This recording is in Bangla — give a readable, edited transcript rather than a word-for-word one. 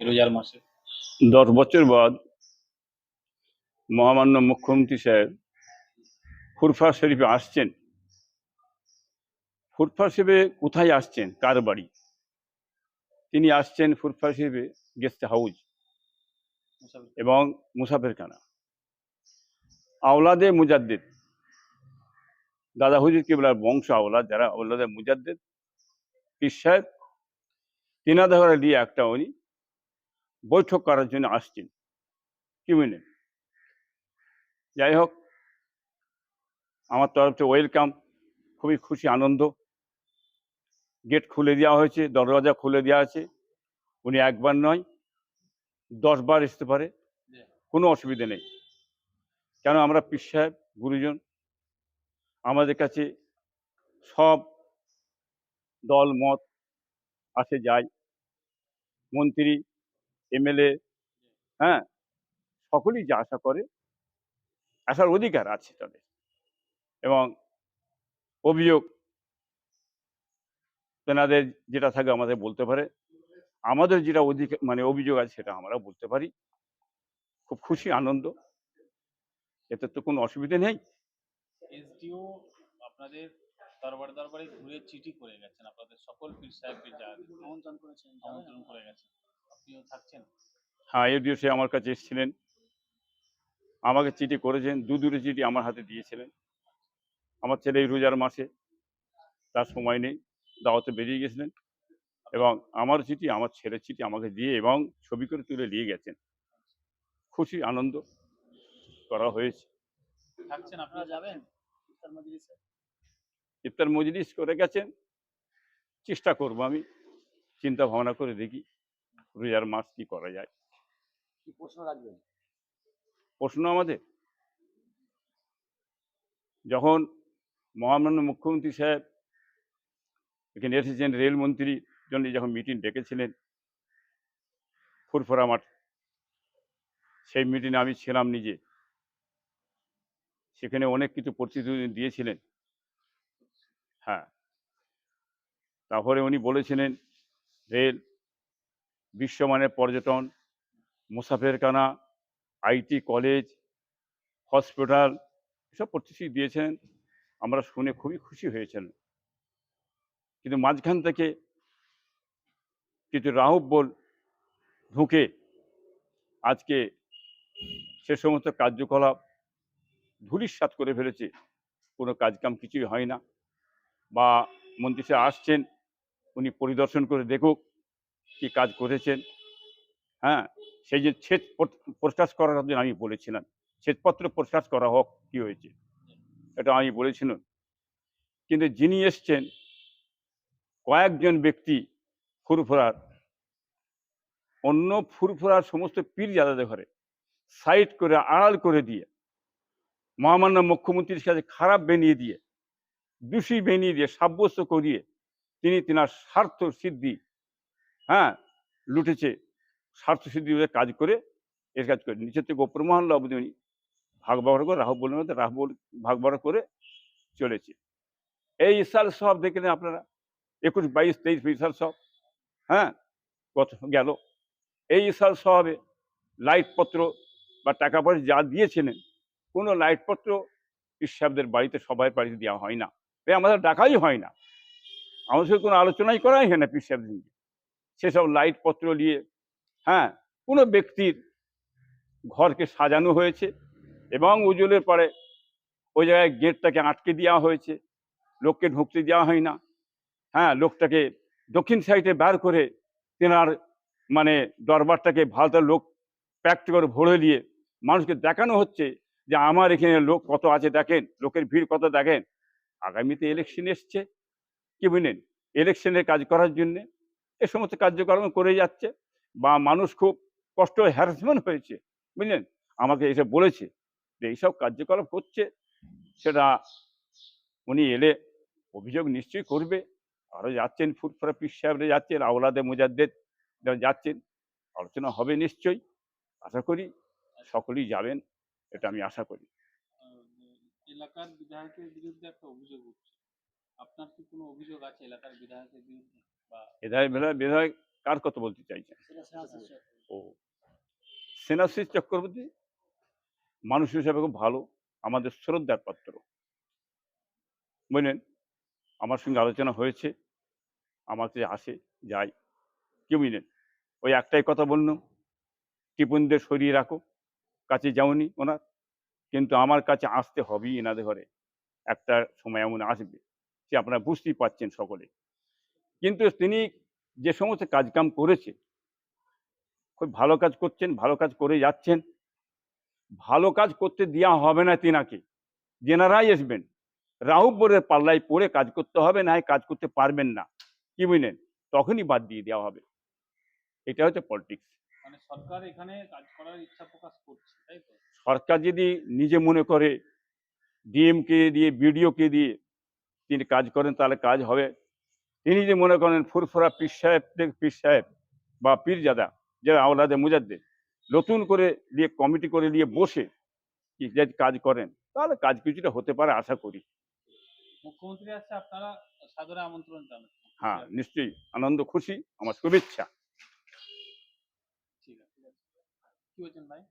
রোজার মাসে 10 বছর বাদ মহামান্য মুখ্যমন্ত্রী সাহেব ফুরফা শরীফে আসছেন। ফুরফা শরীফে কোথায় আসছেন, কার বাড়ি? তিনি আসছেন ফুরফা শরীফে গেস্ট হাউস এবং মুসাফেরখানা। আওলাদে মুজাদ্দিদ, দাদা হুজুর কেবলার বংশ আওলাদ, যারা আওলাদে মুজাদ্দিদ পীর সাহেব, তিনাদের ঘরে দিয়ে একটা উনি বৈঠক করার জন্য আসছেন। কি বুঝলেন? যাই হোক, আমার তরফ থেকে ওয়েলকাম, খুবই খুশি আনন্দ। গেট খুলে দেওয়া হয়েছে, দরজা খুলে দেওয়া আছে। উনি একবার নয় 10 বার আসতে পারে, কোনো অসুবিধা নেই। কেন, আমরা পীর সাহেব গুরুজন, আমাদের কাছে সব দল মত আসে যায়, মন্ত্রী এমএলএ, হ্যাঁ, সকলেই যা আশা করে, আসার অধিকার আছে তাদের। এবং অভিযোগ তেনাদের যেটা থাকে আমাদের বলতে পারে, আমাদের যেটা অধিকার অভিযোগ আছে সেটা আমরা বলতে পারি। খুব খুশি আনন্দ, এতে তো কোনো অসুবিধা নেই। এসডিও আপনাদের দরবারে ঘুরে চিঠি করে গেছেন, আপনাদের সকল পীর সাহেবকে আমন্ত্রণ করে গেছেন, আপনিও থাকছেন। হ্যাঁ, এডিও সে আমার কাছে এসেছিলেন, আমাকে চিঠি করেছেন, দুটো চিঠি আমার হাতে দিয়েছিলেন। আমার ছেলে এই রোজার মাসে তার সময় নেই, দাওয়াতে বেরিয়ে গেছিলেন, এবং আমার চিঠি, আমার ছেলের চিঠি আমাকে দিয়ে এবং ছবি করে তুলে নিয়ে গেছেন। খুশি আনন্দ করা হয়েছে। থাকছেন, আপনারা যাবেন ইফতার মজলিস করে গেছেন, চেষ্টা করব, আমি চিন্তা ভাবনা করে দেখি রোজার মাস কি করা যায়। কি প্রশ্ন রাখবেন? প্রশ্ন আমাদের, যখন মহামান্য মুখ্যমন্ত্রী সাহেব এখানে এসেছেন, রেলমন্ত্রীর জন্য যখন মিটিং ডেকেছিলেন ফুরফুরা মাঠ, সেই মিটিংয়ে আমি ছিলাম নিজে, সেখানে অনেক কিছু প্রতিশ্রুতি দিয়েছিলেন। হ্যাঁ, তারপরে উনি বলেছিলেন রেল, বিশ্বমানের পর্যটন, মুসাফেরখানা, আইটি কলেজ, হসপিটাল, এসব প্রতিশ্রুতি দিয়েছেন। আমরা শুনে খুবই খুশি হয়েছেন। কিন্তু মাঝখান থেকে কিছু রাহুবল ঢুকে আজকে সে সমস্ত কার্যকলাপ ধূলিসাৎ করে ফেলেছে, কোনো কাজকাম কিছুই হয় না। বা মন্ত্রী সাহেব আসছেন, উনি পরিদর্শন করে দেখুক কি কাজ করেছেন। হ্যাঁ, সেই যে ছেদ প্রকাশ করার জন্য আমি বলেছিলাম, শ্বেতপত্র প্রকাশ করা হোক, কি হয়েছে এটা আমি বলেছিলাম। কিন্তু যিনি এসছেন, কয়েকজন ব্যক্তি ফুরফুরার, অন্য ফুরফুরার সমস্ত পীরজাদাদের ঘরে সাইড করে, আড়াল করে দিয়ে, মহামান্য মুখ্যমন্ত্রীর কাছে খারাপ বানিয়ে দিয়ে, দোষী বানিয়ে দিয়ে, সাব্যস্ত করিয়ে তিনি তিনার স্বার্থ সিদ্ধি, হ্যাঁ, লুটেছে। স্বার্থ সিদ্ধি কাজ করে, এর কাজ করে নিচের থেকে ওপর মহল্লা অবধি উনি ভাগ বাগড়া করে, রাহুল বলের মধ্যে রাহুল ভাগ বাগড়া করে চলেছে। এই ইসাল সব দেখলেন আপনারা, 21, 22, 23 ইসাল সব, হ্যাঁ, কত গেল। এই ইসাল সবে লাইট পত্র বা টাকা পয়সা যা দিয়েছিলেন, কোনো লাইট পত্র পীর সাহেবদের বাড়িতে সবাই বাড়িতে দেওয়া হয় না, আমাদের ডাকাই হয় না, আমাদের সাথে কোনো আলোচনাই করাই হয় না পীর সাহেবদের নিয়ে। সেসব লাইট পত্র নিয়ে, হ্যাঁ, কোনো ব্যক্তির ঘরকে সাজানো হয়েছে এবং উজলের পরে ওই জায়গায় গেটটাকে আটকে দেওয়া হয়েছে, লোককে ঢুকতে দেওয়া হয় না। হ্যাঁ, লোকটাকে দক্ষিণ সাইডে বার করে তেনার দরবারটাকে ভালো লোক প্যাক্ট করে ভরে দিয়ে মানুষকে দেখানো হচ্ছে যে আমার এখানে লোক কত আছে, দেখেন লোকের ভিড় কত, দেখেন। আগামীতে ইলেকশন এসছে, কি বুঝলেন, ইলেকশনের কাজ করার জন্যে এ সমস্ত কার্যক্রম করে যাচ্ছে। বা মানুষ খুব কষ্ট, হ্যারাসমেন্ট হয়েছে, বুঝলেন, আমাকে এসে বলেছে যে এইসব কার্যকলাপ হচ্ছে। সেটা উনি এলে অভিযোগ নিশ্চয়ই করবে। আরো যাচ্ছেন ফুরফুরা পীর সাহেবরা যাচ্ছেন, আওলাদে মুজাদ্দেদ যারা যাচ্ছেন, আলোচনা হবে নিশ্চয়ই, আশা করি সকলেই যাবেন, এটা আমি আশা করি। এলাকার বিধায়কের বিরুদ্ধে একটা অভিযোগ উঠছে, আপনার কি কোনো অভিযোগ আছে এলাকার বিধায়কের বিরুদ্ধে? বা বিধায়ক কার কথা বলতে চাইছেন? ও, সেনাশিস চক্রবর্তী মানুষ হিসাবে খুব ভালো, আমাদের শ্রদ্ধার পাত্র। বুঝলেন, আমার সঙ্গে আলোচনা হয়েছে, আমাকে আসে যায়, কি বুঝলেন, ওই একটাই কথা বললাম, টিপুনদের সরিয়ে রাখো, কাছে যাওনি ওনার, কিন্তু আমার কাছে আসতে হবেই এনাদের ঘরে, একটা সময় এমন আসবে যে আপনারা বুঝতেই পারছেন সকলে। কিন্তু তিনি যে সমস্ত কাজকাম করেছে, খুব ভালো কাজ করছেন, ভালো কাজ করে যাচ্ছেন। ভালো কাজ করতে দেওয়া হবে না তিনাকে, যেনারাই আসবেন রাহুবরের পাল্লায় পড়ে কাজ করতে হবে, না কাজ করতে পারবেন না, কি বুঝলেন, তখনই বাদ দিয়ে দেওয়া হবে। এটা হচ্ছে পলিটিক্স। মানে সরকার এখানে কাজ করার ইচ্ছা প্রকাশ করছে, তাই তো? সরকার যদি নিজে মনে করে ডিএমকে দিয়ে বিডিওকে দিয়ে তিনি কাজ করেন তাহলে কাজ হবে। তিনি যে মনে করেন ফুরফুরা পীর সাহেব বা পীরজাদা যারা আওলাদে মুজাদ্দেদ নতুন করে দিয়ে কমিটি করে দিয়ে বসে কি যদি কাজ করেন তাহলে কাজ কিছুটা হতে পারে আশা করি। মুখ্যমন্ত্রী আসছে, আপনারা সাদরে আমন্ত্রণ জানাচ্ছেন? হ্যাঁ, নিশ্চয়ই আনন্দ, খুশি, আমার শুভেচ্ছা। ঠিক আছে, কি বলছেন ভাই?